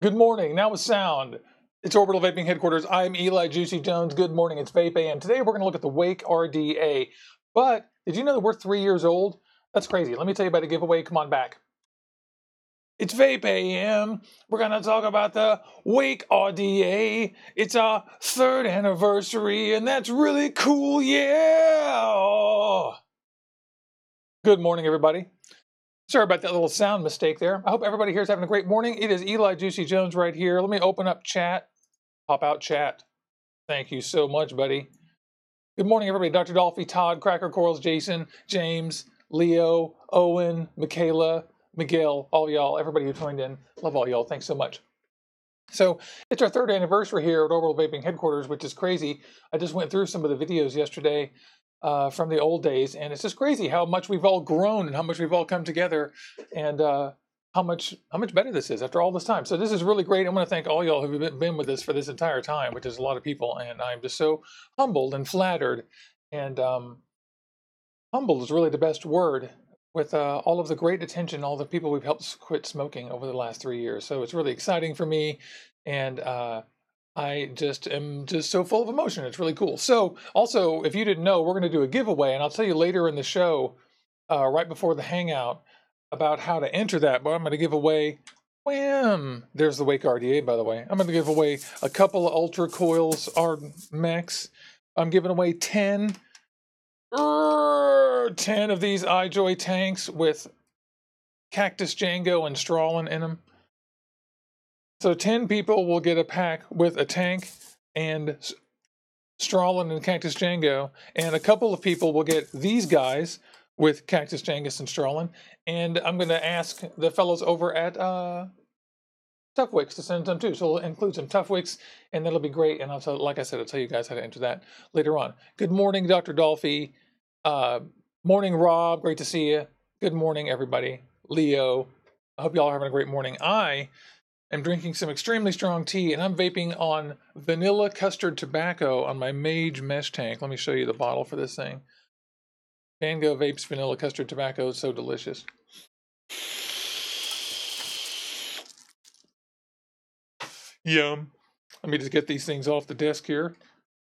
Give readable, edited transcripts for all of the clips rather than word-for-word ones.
Good morning. Now with sound. It's Orbital Vaping Headquarters. I'm Eli Juicy Jones. Good morning. It's VapeAM. Today we're going to look at the Wake RDA. But did you know that we're 3 years old? That's crazy. Let me tell you about a giveaway. Come on back. It's VapeAM. We're going to talk about the Wake RDA. It's our 3rd anniversary, and that's really cool. Yeah. Good morning, everybody. Sorry about that little sound mistake there. I hope everybody here is having a great morning. It is Eli Juicy Jones right here. Let me open up chat. Pop out chat. Thank you so much, buddy. Good morning, everybody. Dr. Dolphy, Todd, Cracker Corals, Jason, James, Leo, Owen, Michaela, Miguel, all y'all, everybody who joined in. Love all y'all. Thanks so much. So it's our 3rd anniversary here at Orbital Vaping Headquarters, which is crazy. I just went through some of the videos yesterday from the old days, and it's just crazy how much we've all grown and how much we've all come together, and how much better this is after all this time. So this is really great. I want to thank all y'all who've been with us for this entire time, which is a lot of people, and I'm just so humbled and flattered, and humbled is really the best word, with all of the great attention, all the people we've helped quit smoking over the last 3 years. So it's really exciting for me, and I just am so full of emotion. It's really cool. So also, if you didn't know, we're going to do a giveaway, and I'll tell you later in the show, right before the hangout, about how to enter that. But I'm going to give away, wham! There's the Wake RDA, by the way. I'm going to give away a couple of Ultra Coils Max. I'm giving away 10 of these iJoy tanks with Cactus Django and Strawlin in them. So 10 people will get a pack with a tank and Strawlin and Cactus Django, and a couple of people will get these guys with Cactus Jangus and Strawlin, and I'm going to ask the fellows over at Tough Wicks to send them too. So we'll include some Tough Wicks, and that'll be great. And also, like I said, I'll tell you guys how to enter that later on. Good morning, Dr. Dolphy. Morning, Rob. Great to see you. Good morning, everybody. Leo. I hope y'all are having a great morning. I'm drinking some extremely strong tea, and I'm vaping on vanilla custard tobacco on my Mage mesh tank. Let me show you the bottle for this thing. Van Gogh Vapes vanilla custard tobacco is so delicious. Yum. Let me just get these things off the desk here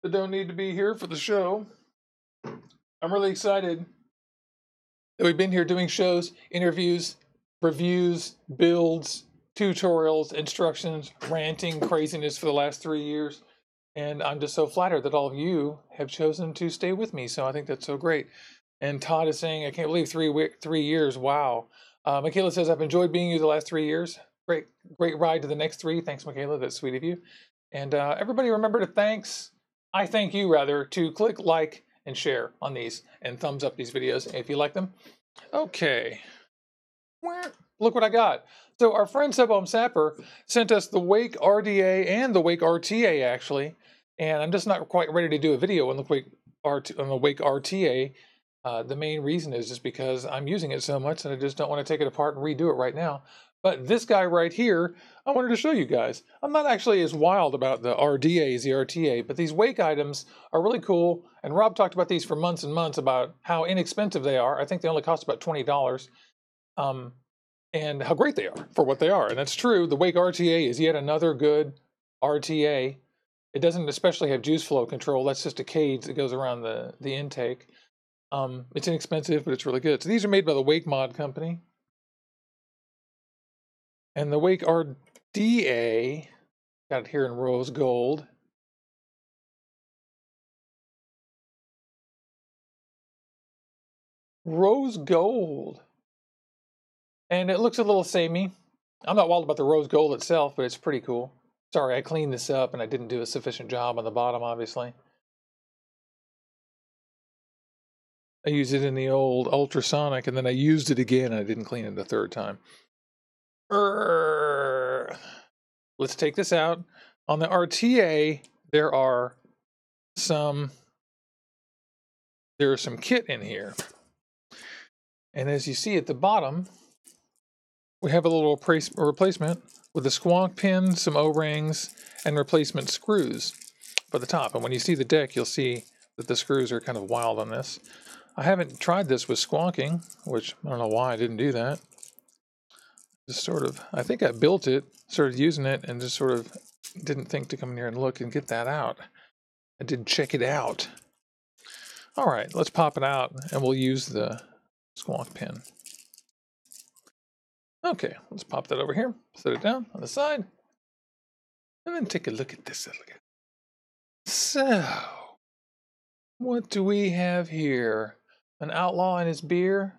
that don't need to be here for the show. I'm really excited that we've been here doing shows, interviews, reviews, builds, tutorials, instructions, ranting, craziness for the last 3 years. And I'm just so flattered that all of you have chosen to stay with me. So I think that's so great. And Todd is saying, I can't believe 3 years. Wow. Michaela says, I've enjoyed being you the last 3 years. Great ride to the next 3. Thanks, Michaela. That's sweet of you. And everybody remember I thank you rather, to click like and share on these and thumbs up these videos if you like them. Okay. Look what I got. So our friend Sebom Sapper sent us the Wake RDA and the Wake RTA, actually. And I'm just not quite ready to do a video on the Wake RTA. The main reason is just because I'm using it so much and I just don't want to take it apart and redo it right now. But this guy right here, I wanted to show you guys. I'm not actually as wild about the RDA as the RTA, but these Wake items are really cool. And Rob talked about these for months and months about how inexpensive they are. I think they only cost about $20. And how great they are for what they are. And that's true. The Wake RTA is yet another good RTA. It doesn't especially have juice flow control. That's just a cage that goes around the intake. It's inexpensive, but it's really good. So these are made by the Wake Mod Company. And the Wake RDA, got it here in rose gold. Rose gold. And it looks a little samey. I'm not wild about the rose gold itself, but it's pretty cool. Sorry, I cleaned this up and I didn't do a sufficient job on the bottom, obviously. I used it in the old ultrasonic, and then I used it again, and I didn't clean it a 3rd time. Let's take this out. On the RTA, there's some kit in here. And as you see at the bottom, we have a little replacement with a squonk pin, some O-rings, and replacement screws for the top. And when you see the deck, you'll see that the screws are kind of wild on this. I haven't tried this with squonking, which I don't know why I didn't do that. just sort of, I think I built it, started using it, and just sort of didn't think to come in here and look and get that out. I did check it out. All right, let's pop it out, and we'll use the squonk pin. Okay, let's pop that over here, set it down on the side, and then take a look at this. So, what do we have here? An outlaw and his beer?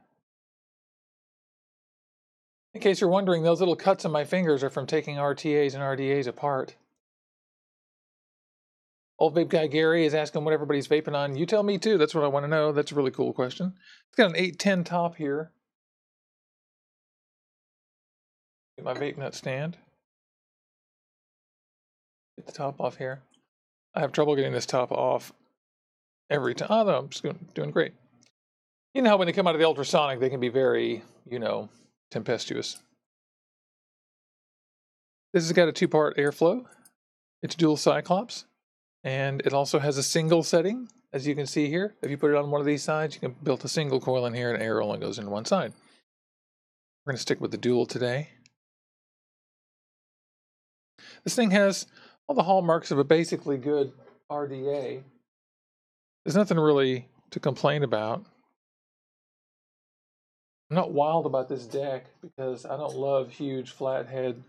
In case you're wondering, those little cuts on my fingers are from taking RTAs and RDAs apart. Old Vape Guy Gary is asking what everybody's vaping on. You tell me too, that's what I want to know. That's a really cool question. It's got an 810 top here. Get my vape nut stand. Get the top off here. I have trouble getting this top off every time. Oh, no, I'm just doing great. You know how when they come out of the ultrasonic, they can be very, tempestuous. This has got a 2-part airflow. It's dual Cyclops. And it also has a single setting, as you can see here. If you put it on one of these sides, you can build a single coil in here and air only goes in one side. We're going to stick with the dual today. This thing has all the hallmarks of a basically good RDA. There's nothing really to complain about. I'm not wild about this deck because I don't love huge flathead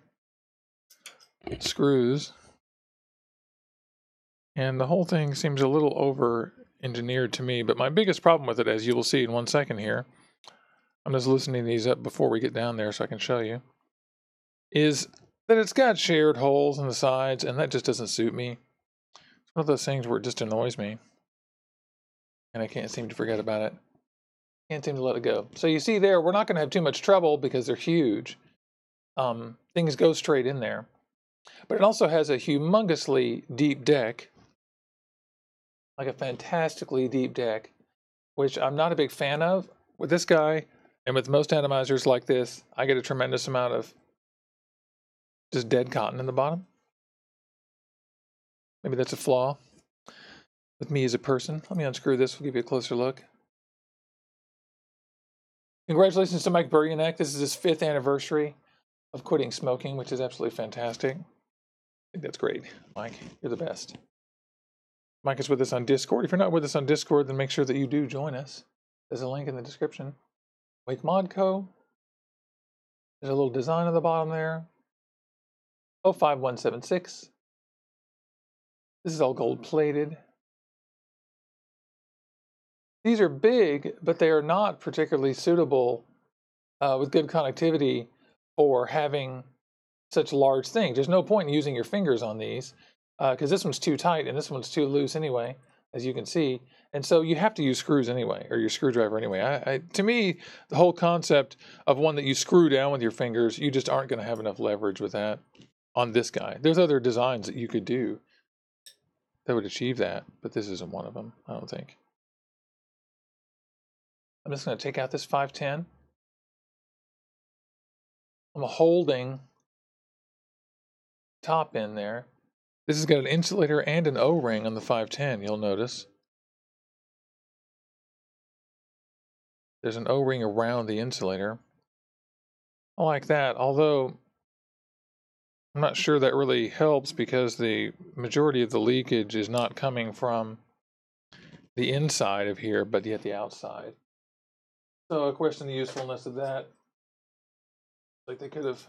screws. And the whole thing seems a little over-engineered to me, but my biggest problem with it, as you will see in 1 second here, I'm just loosening these up before we get down there so I can show you, is that it's got shared holes in the sides, and that just doesn't suit me. It's one of those things where it just annoys me, and I can't seem to forget about it. Can't seem to let it go. So you see there, we're not going to have too much trouble because they're huge. Things go straight in there. But it also has a humongously deep deck, like a fantastically deep deck, which I'm not a big fan of. With this guy, and with most atomizers like this, I get a tremendous amount of just dead cotton in the bottom. Maybe that's a flaw with me as a person. Let me unscrew this, we'll give you a closer look. Congratulations to Mike Buryanek. This is his 5th anniversary of quitting smoking, which is absolutely fantastic. I think that's great, Mike. You're the best. Mike is with us on Discord. If you're not with us on Discord, then make sure that you do join us. There's a link in the description. Wake Mod Co. There's a little design on the bottom there. 05176. This is all gold plated. These are big, but they are not particularly suitable with good connectivity for having such large things. There's no point in using your fingers on these because this one's too tight and this one's too loose anyway, as you can see. And so you have to use screws anyway, or your screwdriver anyway. To me, the whole concept of one that you screw down with your fingers, you just aren't going to have enough leverage with that on this guy. There's other designs that you could do that would achieve that, but this isn't one of them, I don't think. I'm just going to take out this 510. I'm holding top in there. This has got an insulator and an O-ring on the 510, you'll notice. There's an O-ring around the insulator. I like that, although I'm not sure that really helps because the majority of the leakage is not coming from the inside of here, but yet the outside. So I question the usefulness of that. Like they could have...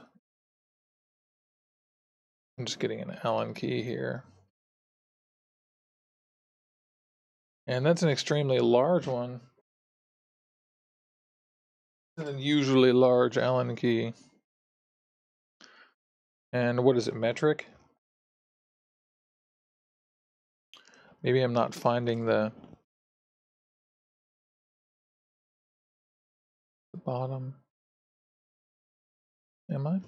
I'm just getting an Allen key here. And that's an extremely large one. An unusually large Allen key. And what is it, metric? Maybe I'm not finding the bottom. Am I?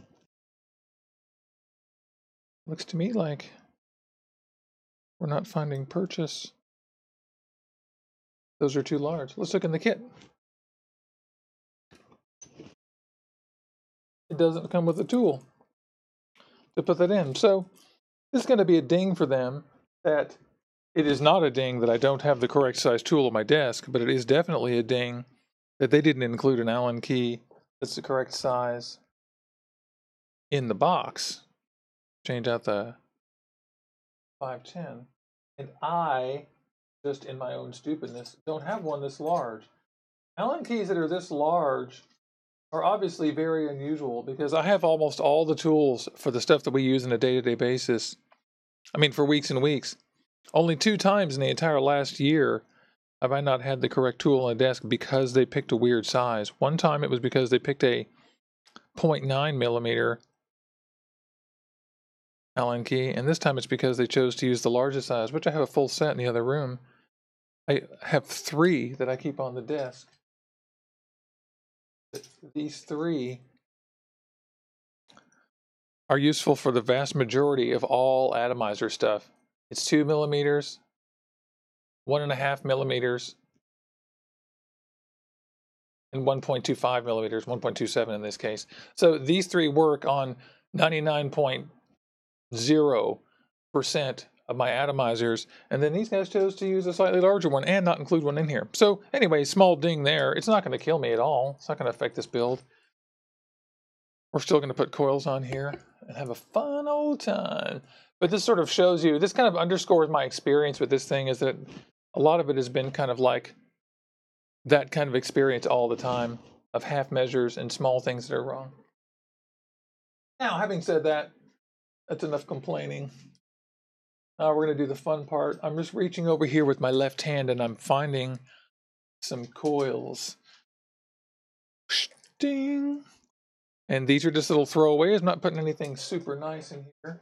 Looks to me like we're not finding purchase. Those are too large. Let's look in the kit. It doesn't come with a tool to put that in. So this is going to be a ding for them that it is not a ding that I don't have the correct size tool on my desk, but it is definitely a ding that they didn't include an Allen key that's the correct size in the box. Change out the 510. And I, just in my own stupidness, don't have one this large. Allen keys that are this large are obviously very unusual because I have almost all the tools for the stuff that we use on a day-to-day basis. I mean, for weeks and weeks. Only 2 times in the entire last year have I not had the correct tool on the desk because they picked a weird size. One time it was because they picked a 0.9 millimeter Allen key, and this time it's because they chose to use the largest size, which I have a full set in the other room. I have 3 that I keep on the desk. These 3 are useful for the vast majority of all atomizer stuff. It's 2 millimeters, 1.5 millimeters, and 1.25 millimeters, 1.27 in this case. So these 3 work on 99.0% of my atomizers, and then these guys chose to use a slightly larger one and not include one in here. So anyway, small ding there. It's not going to kill me at all. It's not going to affect this build. We're still going to put coils on here and have a fun old time. But this sort of shows you, this kind of underscores my experience with this thing, is that a lot of it has been kind of like that kind of experience all the time of half measures and small things that are wrong. Now, having said that, that's enough complaining. Now we're going to do the fun part. I'm just reaching over here with my left hand and I'm finding some coils. Ding! And these are just little throwaways. I'm not putting anything super nice in here,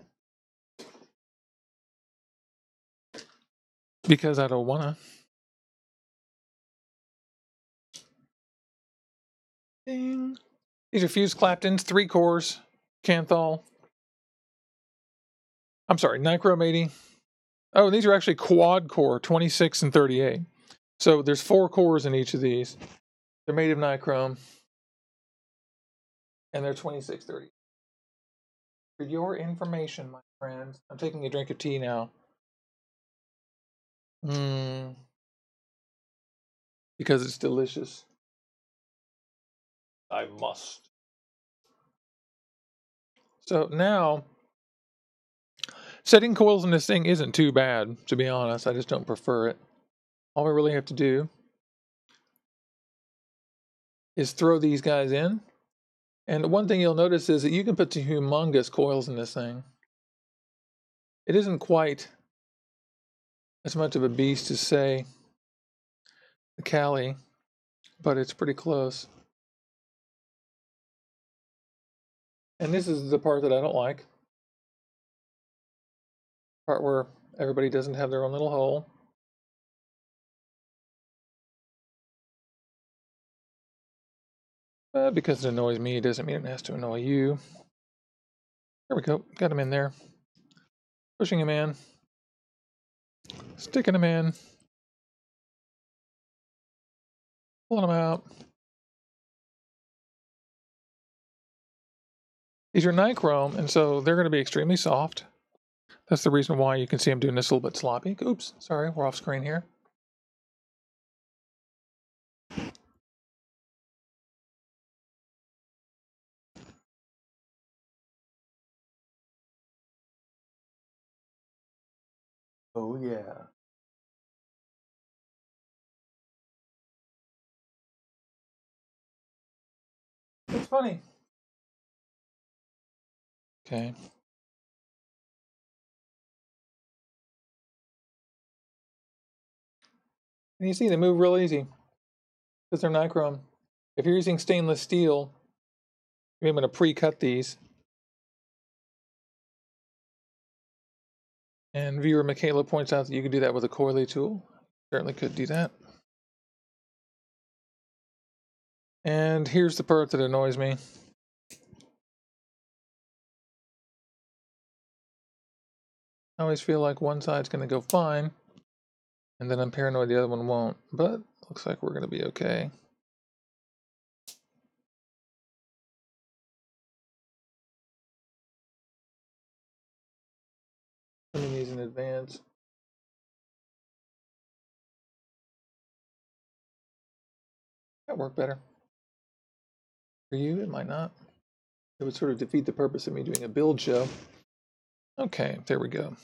because I don't want to. Ding! These are fused Claptons, 3 cores, Canthal. I'm sorry, Nichrome 80. Oh, these are actually quad core, 26 and 38. So there's 4 cores in each of these. They're made of nichrome, and they're 2630. For your information, my friends, I'm taking a drink of tea now. Because it's delicious. I must. So now, setting coils in this thing isn't too bad, to be honest. I just don't prefer it. All we really have to do is throw these guys in. And one thing you'll notice is that you can put some humongous coils in this thing. It isn't quite as much of a beast as, say, the Cali, but it's pretty close. And this is the part that I don't like. Part where everybody doesn't have their own little hole. Because it annoys me doesn't mean it has to annoy you. There we go. Got him in there. Pushing him in. Sticking him in. Pulling him out. These are nichrome, and so they're going to be extremely soft. That's the reason why you can see I'm doing this a little bit sloppy. Oops, sorry, we're off screen here. Oh yeah. It's funny. Okay. And you see they move real easy because they're nichrome. If you're using stainless steel, I'm going to pre-cut these. And viewer Michaela points out that you could do that with a coily tool. Certainly could do that. And here's the part that annoys me. I always feel like one side's going to go fine, and then I'm paranoid the other one won't. But looks like we're going to be okay. Putting these in advance. That worked better. For you, it might not. It would sort of defeat the purpose of me doing a build show. Okay, there we go.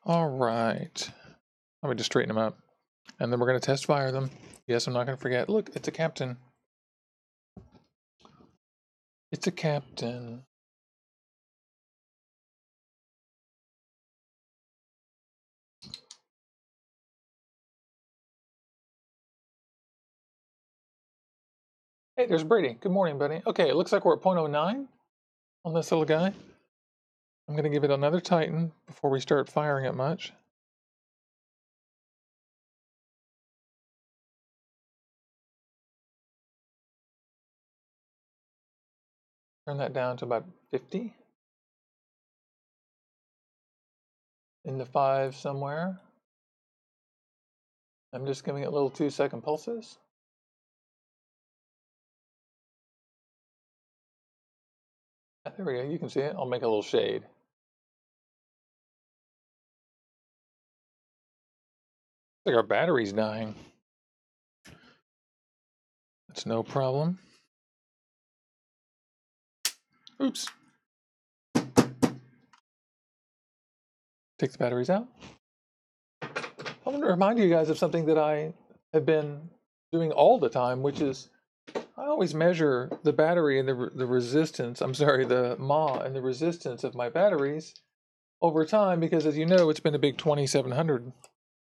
All right. Let me just straighten them up. And then we're going to test fire them. Yes, I'm not going to forget. Look, it's a captain. It's a captain. Hey, there's Brady. Good morning, buddy. Okay, it looks like we're at 0.09 on this little guy. I'm going to give it another Titan before we start firing it much. Turn that down to about 50. In the 5 somewhere. I'm just giving it little 2-second pulses. There we go, you can see it. I'll make a little shade. Looks like our battery's dying. That's no problem. Oops. Take the batteries out. I want to remind you guys of something that I have been doing all the time, which is I always measure the battery and the resistance, the mAh and the resistance of my batteries over time, because as you know, it's been a big 2700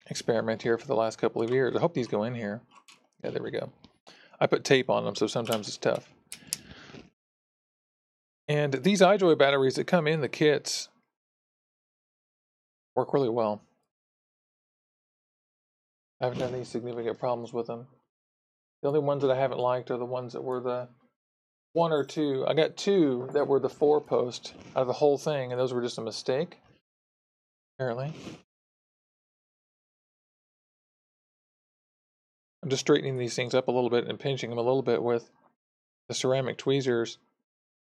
experiment here for the last couple of years. I hope these go in here. Yeah, there we go. I put tape on them, so sometimes it's tough. And these iJoy batteries that come in the kits work really well. I haven't had any significant problems with them. The only ones that I haven't liked are the ones that were the 1 or 2. I got 2 that were the 4-post out of the whole thing, and those were just a mistake, apparently. I'm just straightening these things up a little bit and pinching them a little bit with the ceramic tweezers.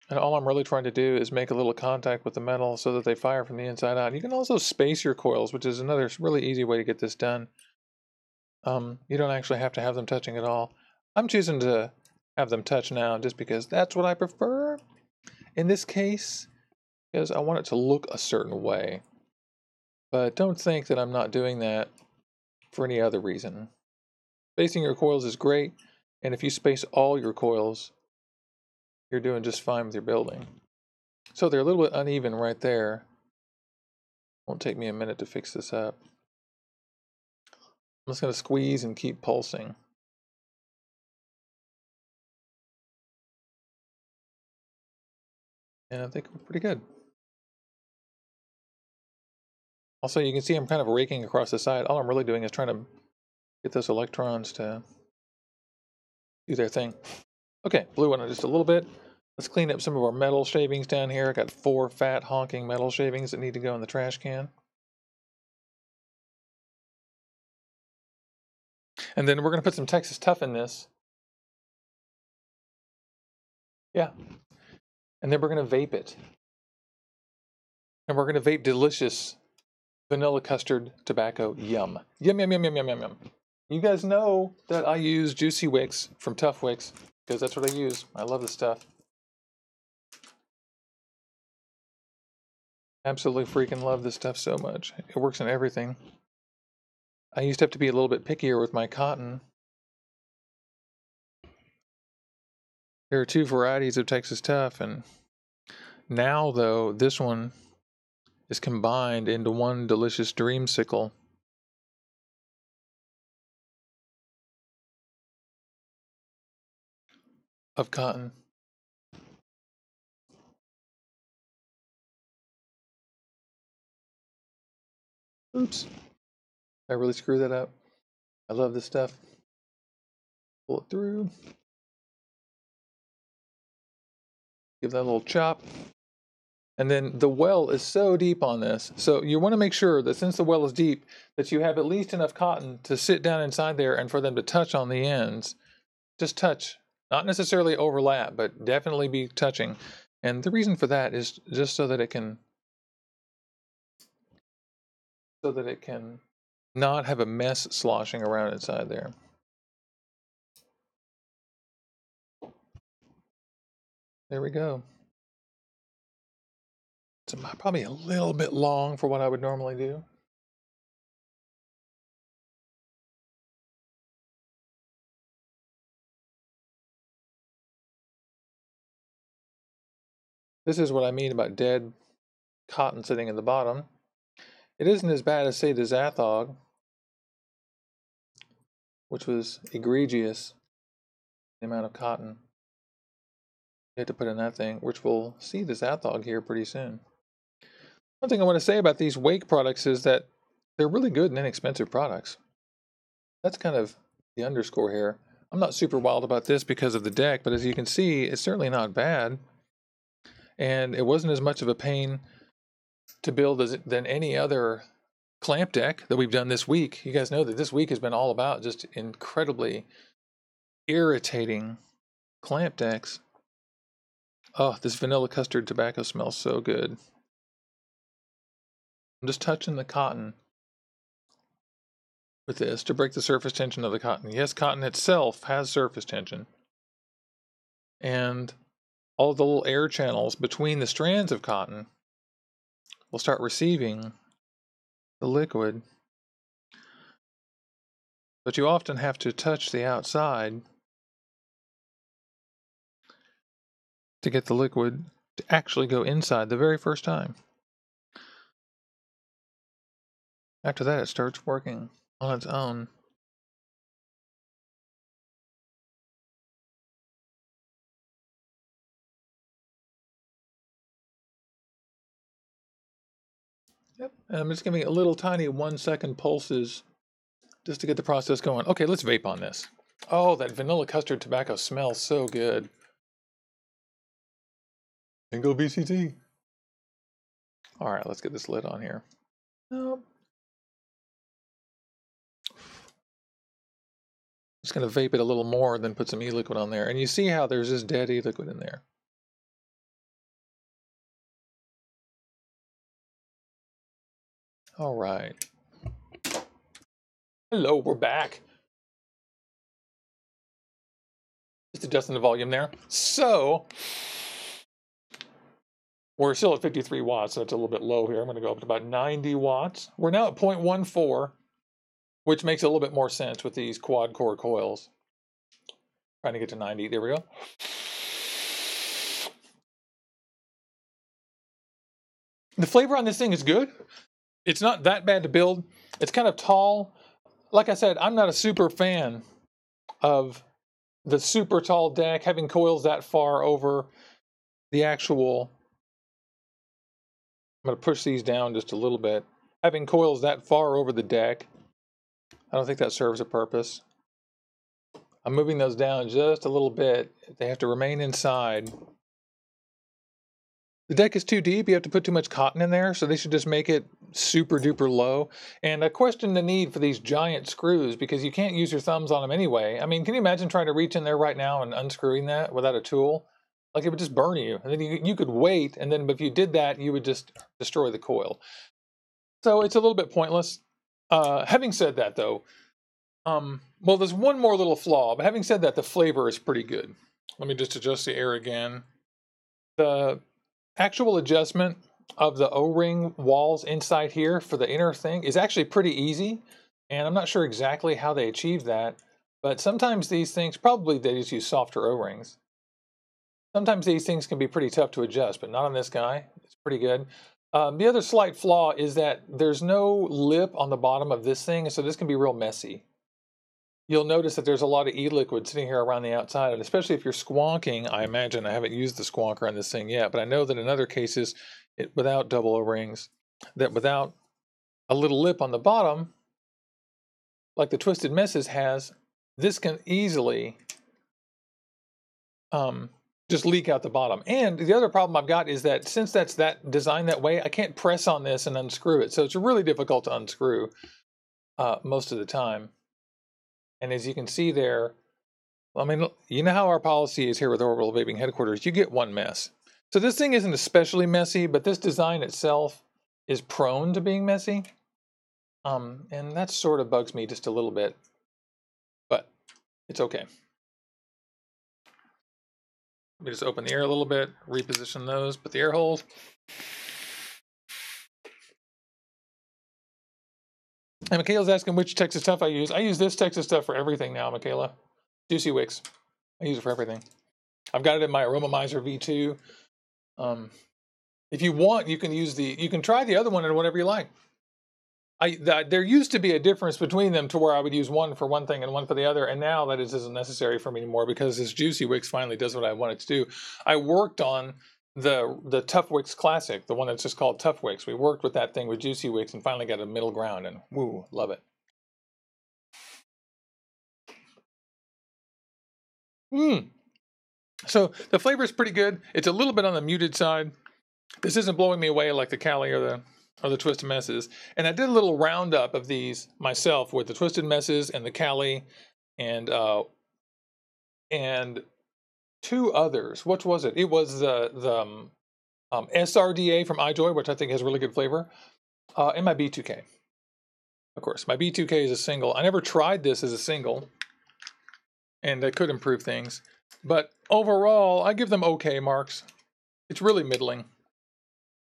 And all I'm really trying to do is make a little contact with the metal so that they fire from the inside out. You can also space your coils, which is another really easy way to get this done. You don't actually have to have them touching at all. I'm choosing to have them touch now just because that's what I prefer in this case, because I want it to look a certain way. But don't think that I'm not doing that for any other reason. Spacing your coils is great, and if you space all your coils, you're doing just fine with your building. So they're a little bit uneven right there. Won't take me a minute to fix this up. I'm just going to squeeze and keep pulsing. And I think we're pretty good. Also, you can see I'm kind of raking across the side. All I'm really doing is trying to get those electrons to do their thing. Okay, blew on it just a little bit. Let's clean up some of our metal shavings down here. I got 4 fat honking metal shavings that need to go in the trash can. And then we're going to put some Texas Tough in this. Yeah. And then we're going to vape it. And we're going to vape delicious vanilla custard tobacco. Yum. Yum, yum, yum, yum, yum, yum, yum. You guys know that I use Juicy Wicks from Tough Wicks, because that's what I use. I love this stuff. Absolutely freaking love this stuff so much. It works in everything. I used to have to be a little bit pickier with my cotton. There are 2 varieties of Texas Tough, and now, though, this one is combined into one delicious dreamsicle. Of cotton. Oops. I really screwed that up. I love this stuff. Pull it through. Give that a little chop. And then the well is so deep on this. So you want to make sure that since the well is deep, that you have at least enough cotton to sit down inside there and for them to touch on the ends. Just touch. Not necessarily overlap, but definitely be touching. And the reason for that is just so that it can not have a mess sloshing around inside there. There we go. It's probably a little bit long for what I would normally do. This is what I mean about dead cotton sitting in the bottom. It isn't as bad as, say, the Zathog, which was egregious, the amount of cotton you had to put in that thing, which we'll see the Zathog here pretty soon. One thing I want to say about these Wake products is that they're really good and inexpensive products. That's kind of the underscore here. I'm not super wild about this because of the deck, but as you can see, it's certainly not bad. And it wasn't as much of a pain to build than any other clamp deck that we've done this week. You guys know that this week has been all about just incredibly irritating clamp decks. Oh, this vanilla custard tobacco smells so good. I'm just touching the cotton with this to break the surface tension of the cotton. Yes, cotton itself has surface tension. And all the little air channels between the strands of cotton will start receiving the liquid. But you often have to touch the outside to get the liquid to actually go inside the very first time. After that, it starts working on its own. Yep, and I'm just giving it little tiny 1-second pulses just to get the process going. Okay, let's vape on this. Oh, that vanilla custard tobacco smells so good. Single VCT. All right, let's get this lid on here. Nope. Just going to vape it a little more, then put some e-liquid on there. And you see how there's this dead e-liquid in there. All right. Hello, we're back. Just adjusting the volume there. So, we're still at 53 watts, so it's a little bit low here. I'm going to go up to about 90 watts. We're now at 0.14, which makes a little bit more sense with these quad-core coils. Trying to get to 90. There we go. The flavor on this thing is good. It's not that bad to build. It's kind of tall. Like I said, I'm not a super fan of the super tall deck, having coils that far over the actual... I'm going to push these down just a little bit. Having coils that far over the deck, I don't think that serves a purpose. I'm moving those down just a little bit. They have to remain inside. The deck is too deep. You have to put too much cotton in there, so they should just make it super duper low. And I question the need for these giant screws because you can't use your thumbs on them anyway. I mean, can you imagine trying to reach in there right now and unscrewing that without a tool? Like, it would just burn you. And then you could wait, and then if you did that, you would just destroy the coil. So it's a little bit pointless. Having said that, though, well, there's one more little flaw, but having said that, the flavor is pretty good. Let me just adjust the air again. The actual adjustment of the O-ring walls inside here for the inner thing is actually pretty easy, and I'm not sure exactly how they achieve that, but sometimes these things, probably they just use softer O-rings. Sometimes these things can be pretty tough to adjust, but not on this guy. It's pretty good. The other slight flaw is that there's no lip on the bottom of this thing, so this can be real messy. You'll notice that there's a lot of e-liquid sitting here around the outside, and especially if you're squonking, I imagine, I haven't used the squonker on this thing yet, but I know that in other cases, without double O-rings, that without a little lip on the bottom, like the Twisted Messes has, this can easily just leak out the bottom. And the other problem I've got is that since that's designed that way, I can't press on this and unscrew it, so it's really difficult to unscrew most of the time. And as you can see there, I mean, you know how our policy is here with Orbital Vaping Headquarters. You get one mess. So this thing isn't especially messy, but this design itself is prone to being messy. And that sort of bugs me just a little bit. But it's okay. Let me just open the air a little bit, reposition those, put the air holes. And Michaela's asking which Texas Tough I use. I use this Texas Tough for everything now, Michaela. Juicy Wicks. I use it for everything. I've got it in my Aromomizer V2. If you want, you can try the other one and whatever you like. There used to be a difference between them to where I would use one for one thing and one for the other, and now that isn't necessary for me anymore because this Juicy Wicks finally does what I want it to do. I worked on the Tough Wicks Classic, the one that's just called Tough Wicks. We worked with that thing with Juicy Wicks and finally got a middle ground, and woo, love it. So the flavor is pretty good. It's a little bit on the muted side. This isn't blowing me away like the Cali or the Twisted Messes. And I did a little roundup of these myself with the Twisted Messes and the Cali and two others. Which was it? It was the SRDA from iJoy, which I think has really good flavor, and my B2K. Of course, my B2K is a single. I never tried this as a single, and I could improve things. But overall, I give them okay marks. It's really middling.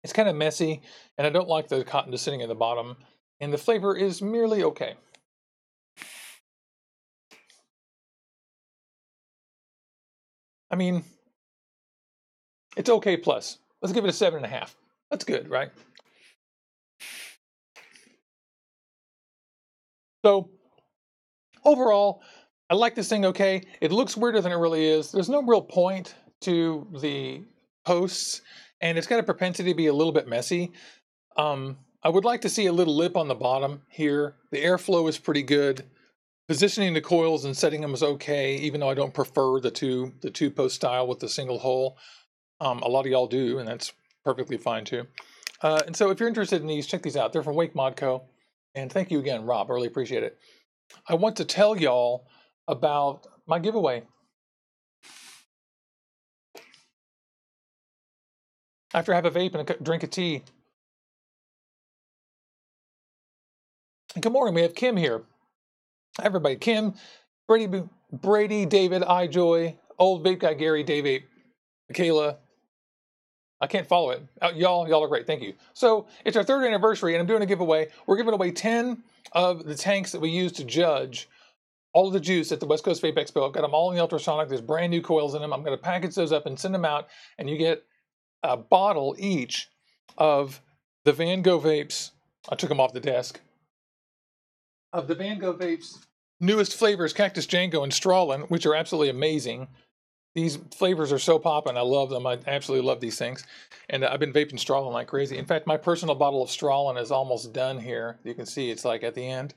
It's kind of messy, and I don't like the cotton just sitting at the bottom. And the flavor is merely okay. I mean, it's okay plus. Let's give it a 7.5. That's good, right? So, overall, I like this thing okay. It looks weirder than it really is. There's no real point to the posts, and it's got a propensity to be a little bit messy. I would like to see a little lip on the bottom here. The airflow is pretty good. Positioning the coils and setting them is okay, even though I don't prefer the two post style with the single hole. A lot of y'all do, and that's perfectly fine too. And so if you're interested in these, check these out. They're from Wake Modco. And thank you again, Rob. I really appreciate it. I want to tell y'all about my giveaway. After I have a vape and a drink of tea. And good morning, we have Kim here. Hi, everybody. Kim, Brady, David, iJoy, Old Vape Guy Gary, Dave, Michaela. I can't follow it. Y'all are great. Thank you. So it's our 3rd anniversary, and I'm doing a giveaway. We're giving away 10 of the tanks that we use to judge all of the juice at the West Coast Vape Expo. I've got them all in the ultrasonic. There's brand new coils in them. I'm going to package those up and send them out, and you get a bottle each of the Van Gogh Vapes. I took them off the desk. Of the Van Gogh Vapes newest flavors, Cactus Django and Strawlin, which are absolutely amazing. These flavors are so poppin'. I love them. I absolutely love these things. And I've been vaping Strawlin like crazy. In fact, my personal bottle of Strawlin is almost done here. You can see it's like at the end.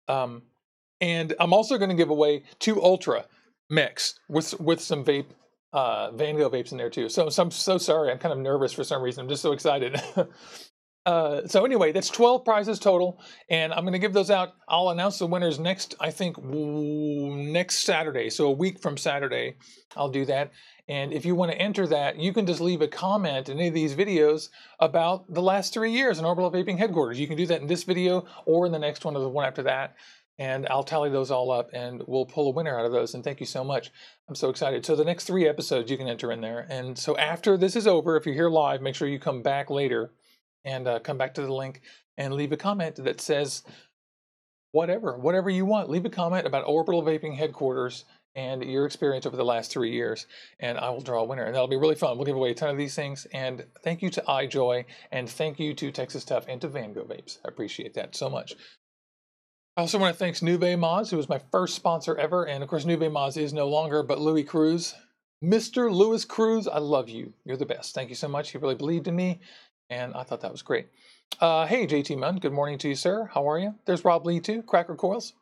And I'm also going to give away 2 Ultra mix with some vape, Van Gogh vapes in there too. So I'm so sorry. I'm kind of nervous for some reason. I'm just so excited. So anyway, that's 12 prizes total, and I'm going to give those out. I'll announce the winners next Saturday. So a week from Saturday, I'll do that. And if you want to enter that, you can just leave a comment in any of these videos about the last 3 years in Orbital Vaping Headquarters. You can do that in this video or in the next one or the one after that. And I'll tally those all up, and we'll pull a winner out of those. And thank you so much. I'm so excited. So the next 3 episodes you can enter in there. And so after this is over, if you're here live, make sure you come back later and come back to the link and leave a comment that says whatever you want. Leave a comment about Orbital Vaping Headquarters and your experience over the last 3 years, and I will draw a winner. And that'll be really fun. We'll give away a ton of these things. And thank you to iJoy, and thank you to Texas Tough and to Van Gogh Vapes. I appreciate that so much. I also want to thank Nube Mods, who was my first sponsor ever. And of course, Nube Mods is no longer, but Louis Cruz. Mr. Louis Cruz, I love you. You're the best. Thank you so much. You really believed in me, and I thought that was great. Hey, JT Munn, good morning to you, sir. How are you? There's Rob Lee, too. Cracker Coils.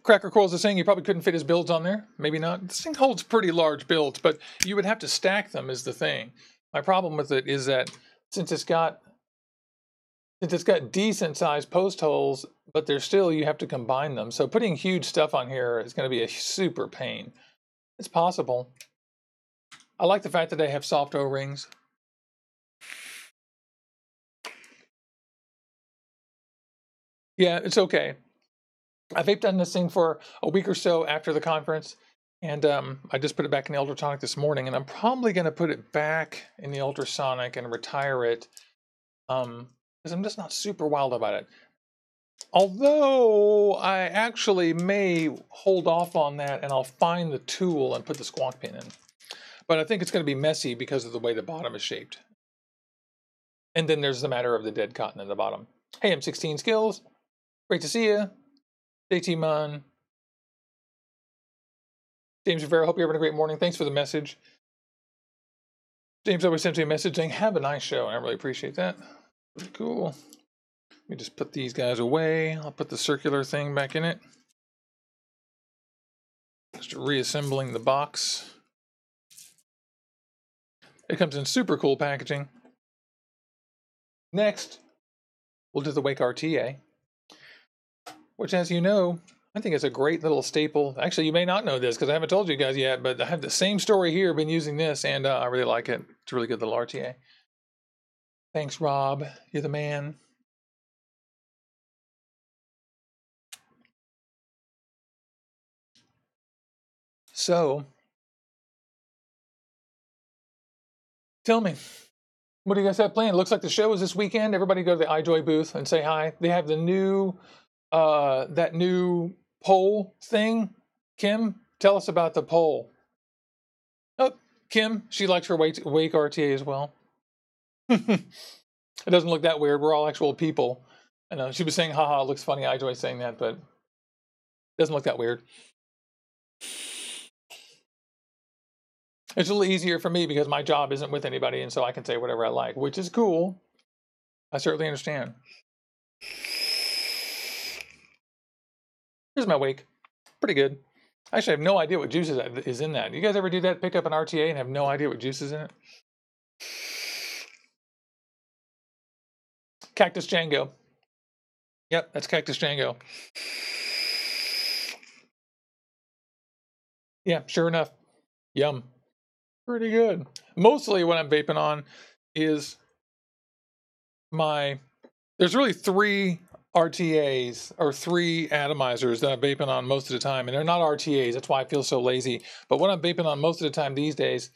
Cracker Coils is saying you probably couldn't fit his builds on there. Maybe not. This thing holds pretty large builds, but you would have to stack them is the thing. My problem with it is that since it's got decent sized post holes, but they're still, you have to combine them. So putting huge stuff on here is going to be a super pain. It's possible. I like the fact that they have soft O-rings. Yeah, it's okay. I vaped on this thing for a week or so after the conference, and I just put it back in the ultrasonic this morning, and I'm probably going to put it back in the ultrasonic and retire it, because I'm just not super wild about it. Although I actually may hold off on that and I'll find the tool and put the squawk pin in. But I think it's going to be messy because of the way the bottom is shaped. And then there's the matter of the dead cotton in the bottom. Hey, M16 Skills. Great to see you. Stay team on. James Rivera, hope you're having a great morning. Thanks for the message. James always sends me a message saying, have a nice show. And I really appreciate that. Pretty cool. Let me just put these guys away. I'll put the circular thing back in it. Just reassembling the box. It comes in super cool packaging. Next, we'll do the Wake RTA, which, as you know, I think is a great little staple. Actually, you may not know this because I haven't told you guys yet, but I have the same story here. Been using this, and I really like it. It's a really good little RTA. Thanks, Rob. You're the man. So, tell me, what do you guys have planned? It looks like the show is this weekend. Everybody go to the iJoy booth and say hi. They have the new, that new poll thing. Kim, tell us about the poll. Oh, Kim, she likes her Wake RTA as well. It doesn't look that weird. We're all actual people. I know, she was saying, haha, it looks funny, iJoy saying that, but it doesn't look that weird. It's a little easier for me because my job isn't with anybody, and so I can say whatever I like, which is cool. I certainly understand. Here's my Wake. Pretty good. Actually, I have no idea what juice is in that. You guys ever do that? Pick up an RTA and have no idea what juice is in it? Cactus Django. Yep, that's Cactus Django. Yeah, sure enough. Yum. Pretty good. Mostly what I'm vaping on is there's really 3 RTAs or 3 atomizers that I'm vaping on most of the time, and they're not RTAs. That's why I feel so lazy. But what I'm vaping on most of the time these days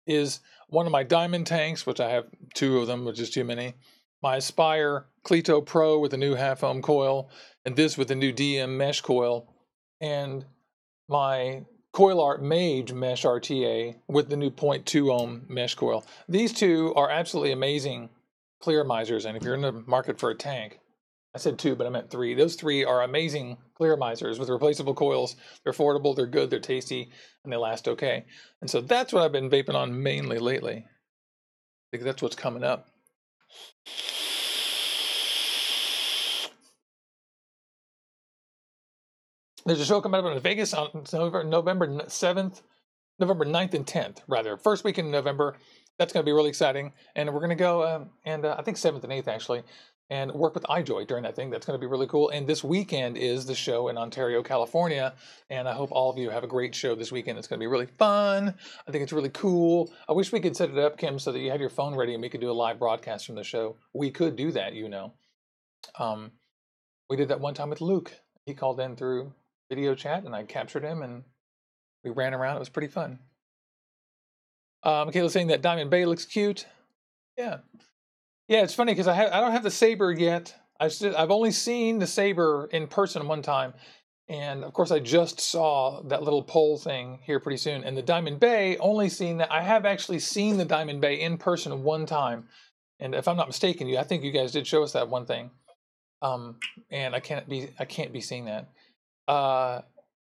is one of my diamond tanks, which I have 2 of them, which is too many. My Aspire Cleto Pro with a new half ohm coil, and this with the new DM mesh coil, and my Coil Art Mage Mesh RTA with the new 0.2 ohm mesh coil. These 2 are absolutely amazing clearamizers, and if you're in the market for a tank, I said 2, but I meant 3. Those 3 are amazing clearamizers with replaceable coils. They're affordable, they're good, they're tasty, and they last okay. And so that's what I've been vaping on mainly lately. I think that's what's coming up. There's a show coming up in Vegas on November 7th, November 9th and 10th, rather. First weekend in November. That's going to be really exciting. And we're going to go, I think 7th and 8th actually, and work with iJoy during that thing. That's going to be really cool. And this weekend is the show in Ontario, California. And I hope all of you have a great show this weekend. It's going to be really fun. I think it's really cool. I wish we could set it up, Kim, so that you have your phone ready and we could do a live broadcast from the show. We could do that, you know. We did that one time with Luke. He called in through video chat and I captured him and we ran around. It was pretty fun. Michaela's saying that Diamond Bay looks cute. Yeah. Yeah, it's funny because I don't have the Saber yet. I've only seen the Saber in person one time. And of course I just saw that little pole thing here pretty soon. And the Diamond Bay, only seen that. I have actually seen the Diamond Bay in person one time. And if I'm not mistaken, I think you guys did show us that one thing. And I can't be seeing that. I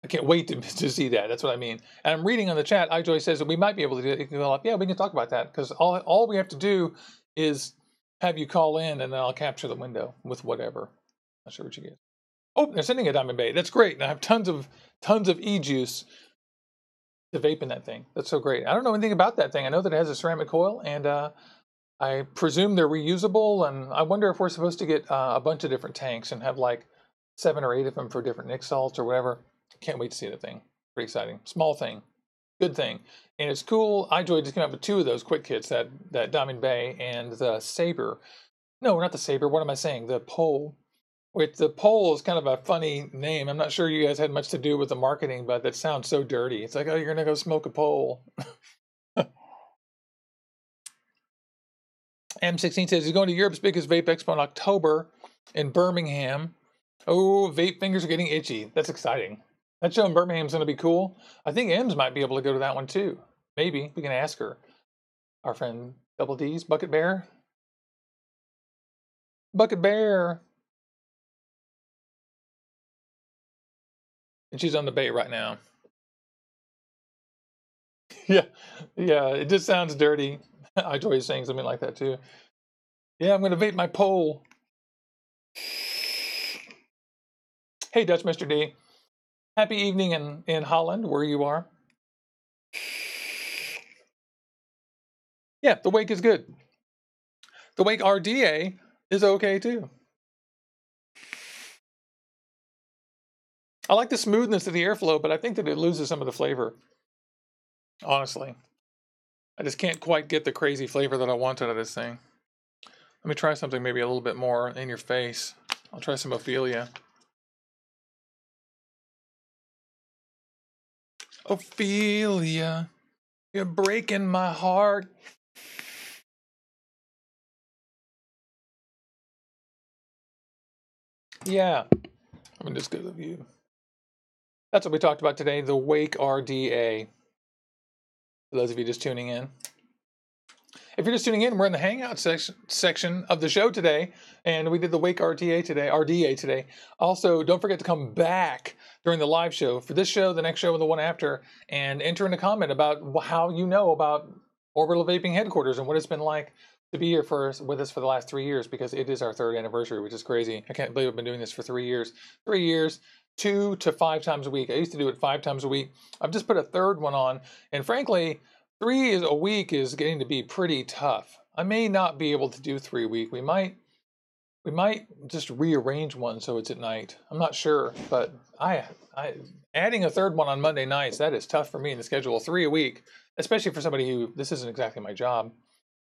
can't wait to see that. That's what I mean. And I'm reading on the chat, iJoy says that we might be able to do it. Yeah, we can talk about that because all we have to do is have you call in and then I'll capture the window with whatever. Not sure what you get. Oh, they're sending a Diamond Bay. That's great. And I have tons of e-juice to vape in that thing. That's so great. I don't know anything about that thing. I know that it has a ceramic coil and I presume they're reusable. And I wonder if we're supposed to get a bunch of different tanks and have like 7 or 8 of them for different Nick salts or whatever. Can't wait to see the thing. Pretty exciting. Small thing. Good thing. And it's cool. iJoy just came out with 2 of those quick kits, that Diamond Bay and the Saber. No, not the Saber. What am I saying? The Pole. The Pole is kind of a funny name. I'm not sure you guys had much to do with the marketing, but that sounds so dirty. It's like, oh, you're going to go smoke a pole. M16 says he's going to Europe's biggest vape expo in October in Birmingham. Oh, vape fingers are getting itchy. That's exciting. That show in Birmingham's going to be cool. I think Ems might be able to go to that one too. Maybe. We can ask her. Our friend Double D's, Bucket Bear. Bucket Bear. And she's on the bait right now. Yeah, yeah, it just sounds dirty. I enjoy saying something like that too. Yeah, I'm going to vape my pole. Hey, Dutch Mr. D. Happy evening in Holland, where you are. Yeah, the wake is good. The wake RDA is okay too. I like the smoothness of the airflow, but I think that it loses some of the flavor. Honestly. I just can't quite get the crazy flavor that I want out of this thing. Let me try something maybe a little bit more in your face. I'll try some Ophelia. Ophelia, you're breaking my heart. Yeah, I'm just good with you. That's what we talked about today, the Wake RDA. For those of you just tuning in. If you're just tuning in, we're in the Hangout section of the show today, and we did the Wake RDA today. Also, don't forget to come back during the live show for this show, the next show, and the one after, and enter in a comment about how you know about Orbital Vaping Headquarters and what it's been like to be here with us for the last 3 years, because it is our 3rd anniversary, which is crazy. I can't believe I've been doing this for 3 years. 3 years, 2 to 5 times a week. I used to do it 5 times a week. I've just put a 3rd one on, and frankly, 3 a week is getting to be pretty tough. I may not be able to do 3 a week. We might just rearrange one so it's at night. I'm not sure, but I adding a 3rd one on Monday nights, that is tough for me in the schedule. 3 a week, especially for somebody who this isn't exactly my job.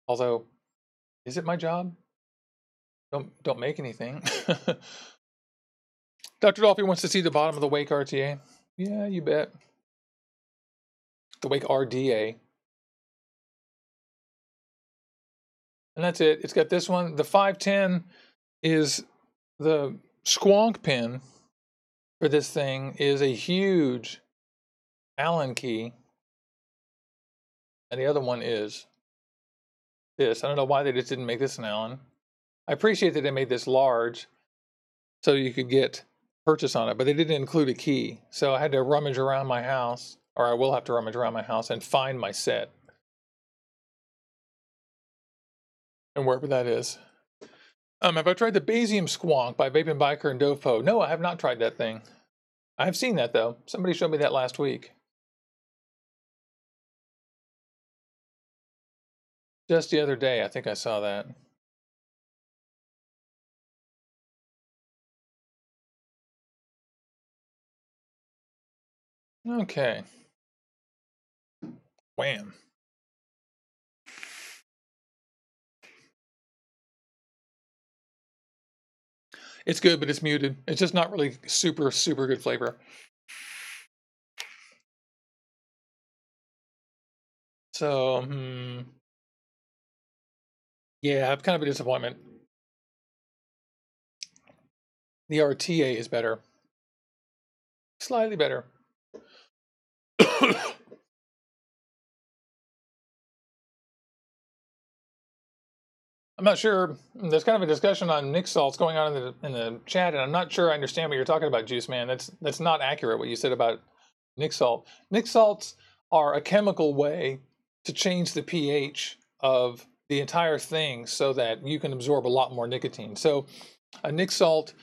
Although, is it my job? Don't make anything. Dr. Dolphy wants to see the bottom of the Wake RTA. Yeah, you bet. The Wake RDA. And that's it. It's got this one. The 510 is the squonk pin for this thing is a huge Allen key. And the other one is this. I don't know why they just didn't make this an Allen. I appreciate that they made this large so you could get purchase on it, but they didn't include a key. So I had to rummage around my house, or I will have to rummage around my house and find my set. And wherever that is. Have I tried the VapeAM Squonk by Vape and Biker and Dovepo? No, I have not tried that thing. I have seen that though. Somebody showed me that last week. Just the other day, I think I saw that. Okay. Wham. It's good, but it's muted. It's just not really super, super good flavor. So, yeah, kind of a disappointment. The RTA is better. Slightly better. I'm not sure. There's kind of a discussion on Nick salts going on in the chat, and I'm not sure I understand what you're talking about, Juice Man. That's not accurate what you said about Nick salt. Nick salts are a chemical way to change the pH of the entire thing so that you can absorb a lot more nicotine. So a Nick salt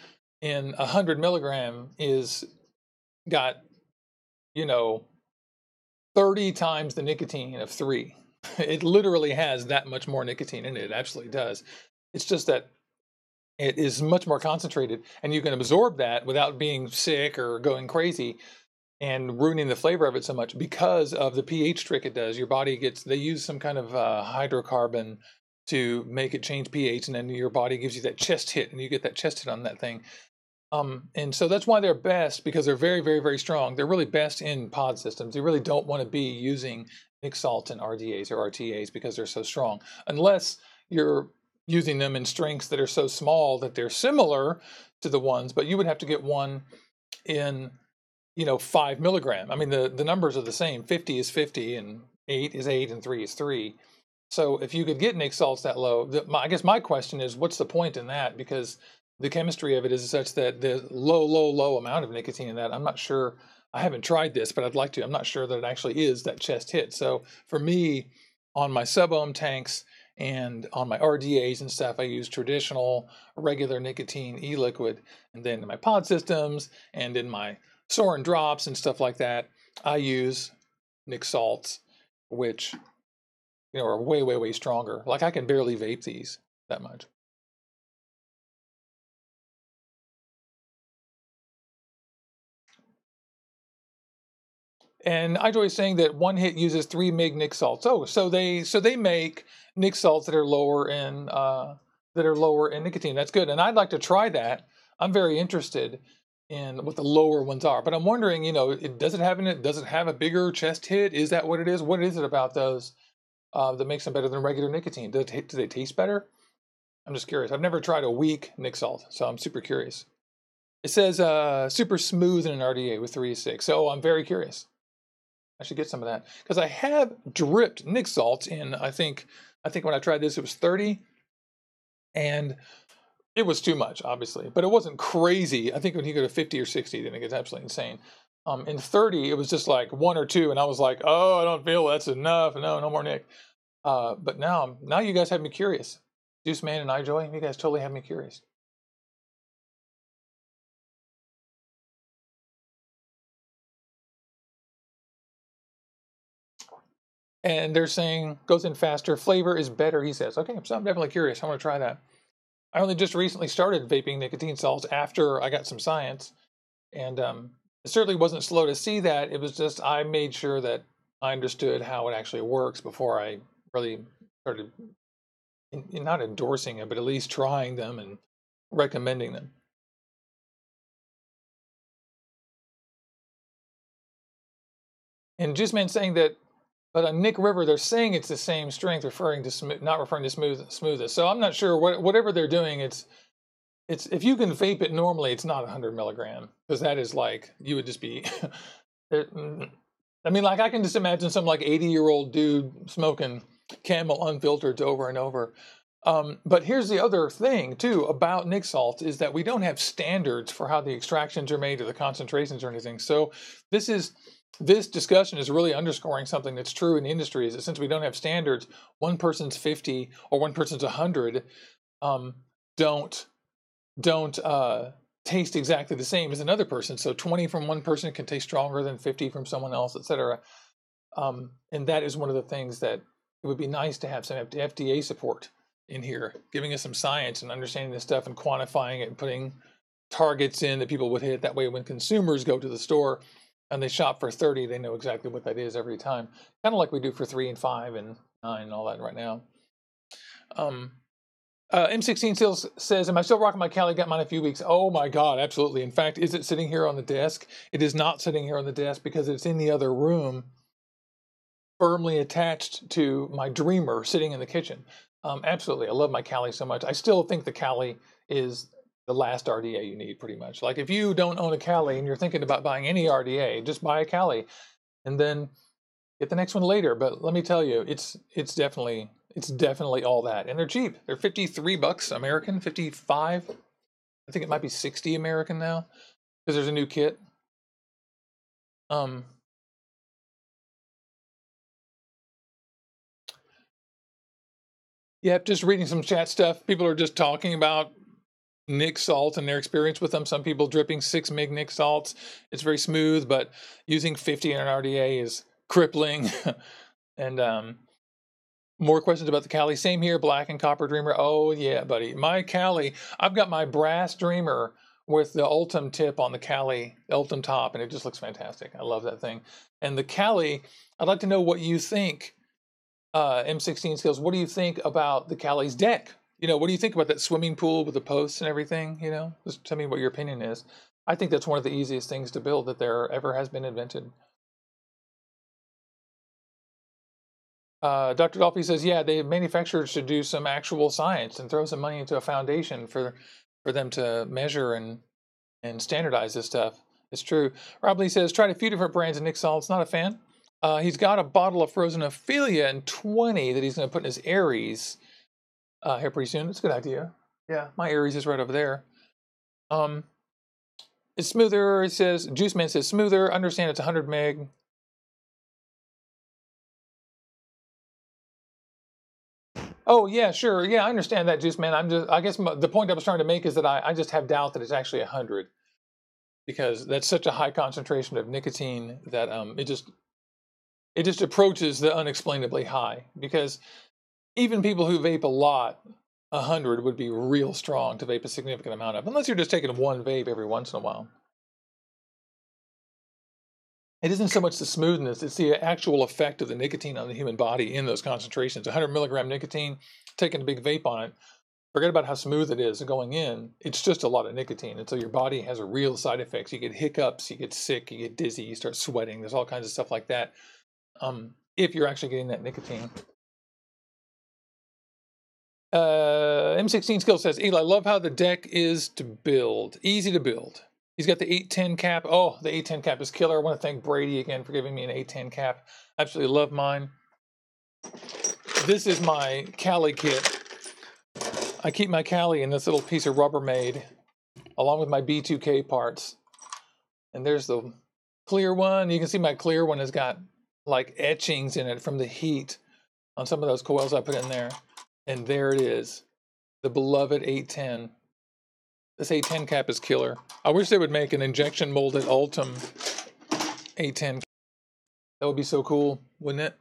in 100 milligram is got 30 times the nicotine of 3. It literally has that much more nicotine in it. It absolutely does. It's just that it is much more concentrated, and you can absorb that without being sick or going crazy and ruining the flavor of it so much because of the pH trick it does. Your body they use some kind of hydrocarbon to make it change pH, and then your body gives you that chest hit, and you get that chest hit on that thing. And so that's why they're best, because they're very, very, very strong. They're really best in pod systems. You really don't want to be using Nick salt and RDAs or RTAs because they're so strong, unless you're using them in strengths that are so small that they're similar to the ones, but you would have to get one in, 5 milligram. I mean, the numbers are the same. 50 is 50, and 8 is 8, and 3 is 3. So if you could get nic salts that low, I guess my question is, what's the point in that? Because the chemistry of it is such that the low amount of nicotine in that, I'm not sure. I haven't tried this, but I'd like to. I'm not sure that it actually is that chest hit. So for me, on my sub-ohm tanks and on my RDAs and stuff, I use traditional regular nicotine e-liquid. And then in my pod systems and in my Soren drops and stuff like that, I use nic salts, which are way stronger. Like I can barely vape these that much. And iJoy is saying that one hit uses 3 mig nic salts. Oh, so they make nic salts that are lower in nicotine. That's good. And I'd like to try that. I'm very interested in what the lower ones are. But I'm wondering, does it have a bigger chest hit? Is that what it is? What is it about those that makes them better than regular nicotine? Do they taste better? I'm just curious. I've never tried a weak nic salt, so I'm super curious. It says super smooth in an RDA with 3 to 6. So I'm very curious. I should get some of that because I have dripped nic salts in. I think when I tried this, it was 30, and it was too much, obviously, but it wasn't crazy. I think when you go to 50 or 60, then it gets absolutely insane. In 30, it was just like 1 or 2, and I was like, oh, I don't feel that's enough. No more nic. But now you guys have me curious. Juice Man and iJoy, you guys totally have me curious. And they're saying goes in faster. Flavor is better, he says. Okay, so I'm definitely curious. I want to try that. I only just recently started vaping nicotine salts after I got some science. And it certainly wasn't slow to see that. It was just I made sure that I understood how it actually works before I really started not endorsing it, but at least trying them and recommending them. And Juiceman saying that, but on Nick River, they're saying it's the same strength, not referring to smoothest. So I'm not sure whatever they're doing. It's if you can vape it normally, it's not 100 milligram, because that is like you would just be. I mean, like I can just imagine some like 80-year-old dude smoking Camel unfiltered over and over. But here's the other thing too about nic salts is that we don't have standards for how the extractions are made or the concentrations or anything. So this discussion is really underscoring something that's true in the industry, is that since we don't have standards, one person's 50 or one person's 100 don't taste exactly the same as another person. So 20 from one person can taste stronger than 50 from someone else, etc. And that is one of the things that it would be nice to have some FDA support in here, giving us some science and understanding this stuff and quantifying it and putting targets in that people would hit. That way when consumers go to the store and they shop for 30, they know exactly what that is every time. Kind of like we do for 3 and 5 and 9 and all that right now. M16 Sales says, am I still rocking my Cali? Got mine a few weeks. Oh my God, absolutely. In fact, is it sitting here on the desk? It is not sitting here on the desk because it's in the other room, firmly attached to my Dreamer sitting in the kitchen. Absolutely. I love my Cali so much. I still think the Cali is the last RDA you need, pretty much. Like if you don't own a Cali and you're thinking about buying any RDA, just buy a Cali and then get the next one later. But let me tell you, it's definitely all that. And they're cheap. They're $53 American, 55. I think it might be 60 American now because there's a new kit. Yeah, just reading some chat stuff. People are just talking about nic salt and their experience with them. Some people dripping 6 mig nic salts. It's very smooth, but using 50 in an RDA is crippling. And more questions about the Cali. Same here, black and copper Dreamer. Oh yeah, buddy. My Cali, I've got my brass Dreamer with the Ultim tip on the Cali, Ultim top, and it just looks fantastic. I love that thing. And the Cali, I'd like to know what you think. M16 Skills, what do you think about the Cali's deck? What do you think about that swimming pool with the posts and everything? Just tell me what your opinion is. I think that's one of the easiest things to build that there ever has been invented. Dr. Dolphy says, yeah, the manufacturers should do some actual science and throw some money into a foundation for them to measure and standardize this stuff. It's true. Rob Lee says, tried a few different brands of Nick Solids. Not a fan. He's got a bottle of frozen Ophelia and 20 that he's going to put in his Aries here pretty soon. It's a good idea. Yeah, my Aries is right over there. It's smoother. It says, Juice Man says smoother. Understand it's 100 meg. Oh yeah, sure. Yeah, I understand that, Juice Man. I guess the point I was trying to make is that I just have doubt that it's actually 100, because that's such a high concentration of nicotine that it just approaches the unexplainably high. Because even people who vape a lot, 100 would be real strong to vape a significant amount of, unless you're just taking one vape every once in a while. It isn't so much the smoothness, it's the actual effect of the nicotine on the human body in those concentrations. 100 milligram nicotine, taking a big vape on it, forget about how smooth it is going in. It's just a lot of nicotine. And so your body has a real side effects. You get hiccups, you get sick, you get dizzy, you start sweating. There's all kinds of stuff like that if you're actually getting that nicotine. M16 Skill says, Eli, love how the deck is to build. Easy to build. He's got the 810 cap. Oh, the 810 cap is killer. I want to thank Brady again for giving me an 810 cap. Absolutely love mine. This is my Cali kit. I keep my Cali in this little piece of Rubbermaid, along with my B2K parts. And there's the clear one. You can see my clear one has got like etchings in it from the heat on some of those coils I put in there. And there it is, the beloved 810. This 810 cap is killer. I wish they would make an injection molded Ultim 810. That would be so cool, wouldn't it?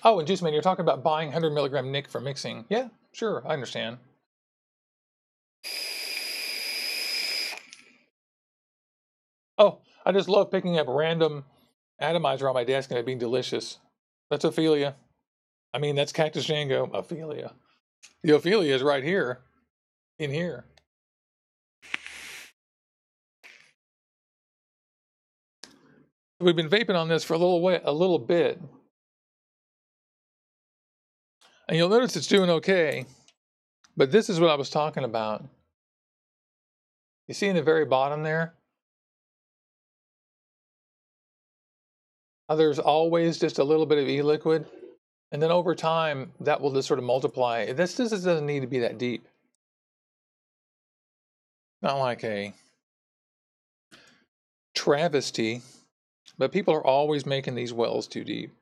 Oh, and Juice Man, you're talking about buying 100 milligram Nick for mixing. Yeah, sure, I understand. Oh, I just love picking up random atomizer on my desk and it being delicious. That's Ophelia. I mean, that's Cactus Django. Ophelia. The Ophelia is right here. In here. We've been vaping on this for a little bit. And you'll notice it's doing okay. But this is what I was talking about. You see in the very bottom there? How there's always just a little bit of e-liquid. And then over time, that will just sort of multiply. This doesn't need to be that deep. Not like a travesty, but people are always making these wells too deep.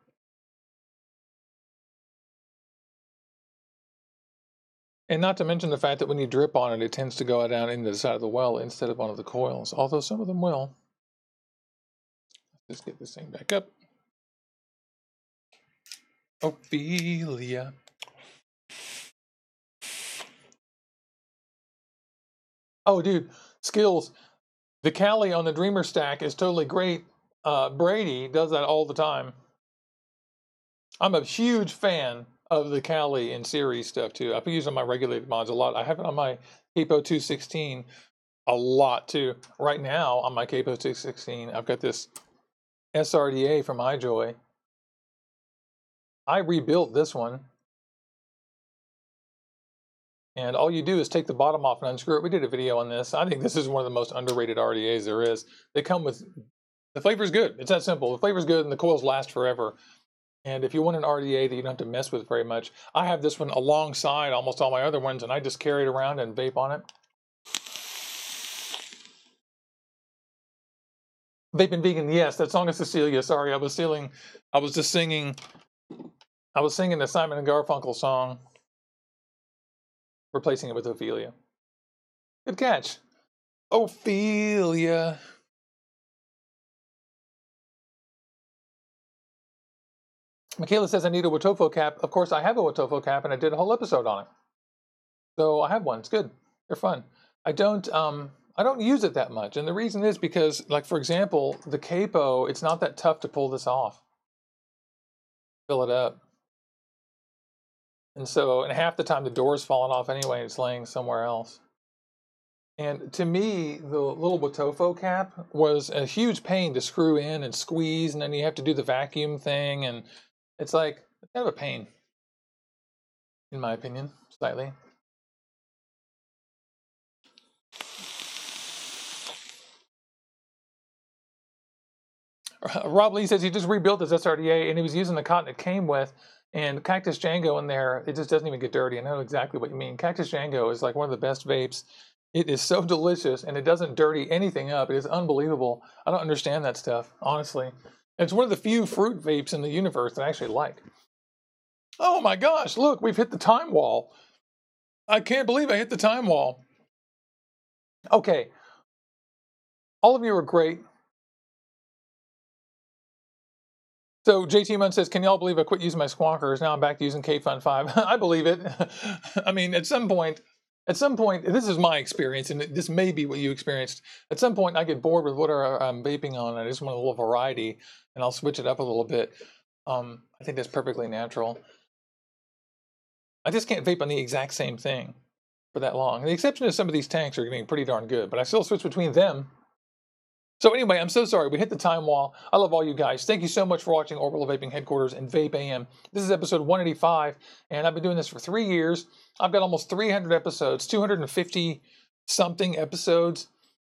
And not to mention the fact that when you drip on it, it tends to go down into the side of the well instead of one of the coils, although some of them will. Let's just get this thing back up. Ophelia. Oh, dude, skills. The Cali on the Dreamer stack is totally great. Brady does that all the time. I'm a huge fan of the Cali and series stuff too. I've been using my regulated mods a lot. I have it on my Capo 216 a lot too. Right now on my Capo 216, I've got this SRDA from iJoy. I rebuilt this one. And all you do is take the bottom off and unscrew it. We did a video on this. I think this is one of the most underrated RDAs there is. They come with, the flavor's good. It's that simple. The flavor's good and the coils last forever. And if you want an RDA that you don't have to mess with very much, I have this one alongside almost all my other ones, and I just carry it around and vape on it. Vaping Vegan, yes, that song is Cecilia. Sorry, I was singing the Simon and Garfunkel song, replacing it with Ophelia. Good catch. Ophelia. Michaela says I need a Wotofo cap. Of course, I have a Wotofo cap, and I did a whole episode on it. So I have one. It's good. They're fun. I don't use it that much, and the reason is because, like for example, the Capo, it's not that tough to pull this off. Fill it up. And so, and half the time the door's falling off anyway, and it's laying somewhere else. And to me, the little Watofo cap was a huge pain to screw in and squeeze, and then you have to do the vacuum thing, and it's like kind of a pain, in my opinion, slightly. Rob Lee says he just rebuilt his SRDA and he was using the cotton it came with, and Cactus Django in there, it just doesn't even get dirty. I know exactly what you mean. Cactus Django is like one of the best vapes. It is so delicious and it doesn't dirty anything up. It is unbelievable. I don't understand that stuff, honestly. It's one of the few fruit vapes in the universe that I actually like. Oh my gosh, look, we've hit the time wall. I can't believe I hit the time wall. Okay. All of you are great. So JT Munn says, can y'all believe I quit using my squawkers? Now I'm back to using K-Fun 5. I believe it. I mean, at some point, this is my experience, and this may be what you experienced. At some point, I get bored with what I'm vaping on, and I just want a little variety, and I'll switch it up a little bit. I think that's perfectly natural. I just can't vape on the exact same thing for that long. The exception is some of these tanks are getting pretty darn good, but I still switch between them. So anyway, I'm so sorry. We hit the time wall. I love all you guys. Thank you so much for watching Orbital Vaping Headquarters and VapeAM. This is episode 185, and I've been doing this for 3 years. I've got almost 300 episodes, 250-something episodes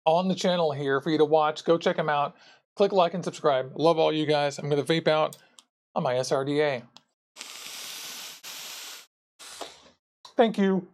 on the channel here for you to watch. Go check them out. Click like and subscribe. Love all you guys. I'm going to vape out on my SRDA. Thank you.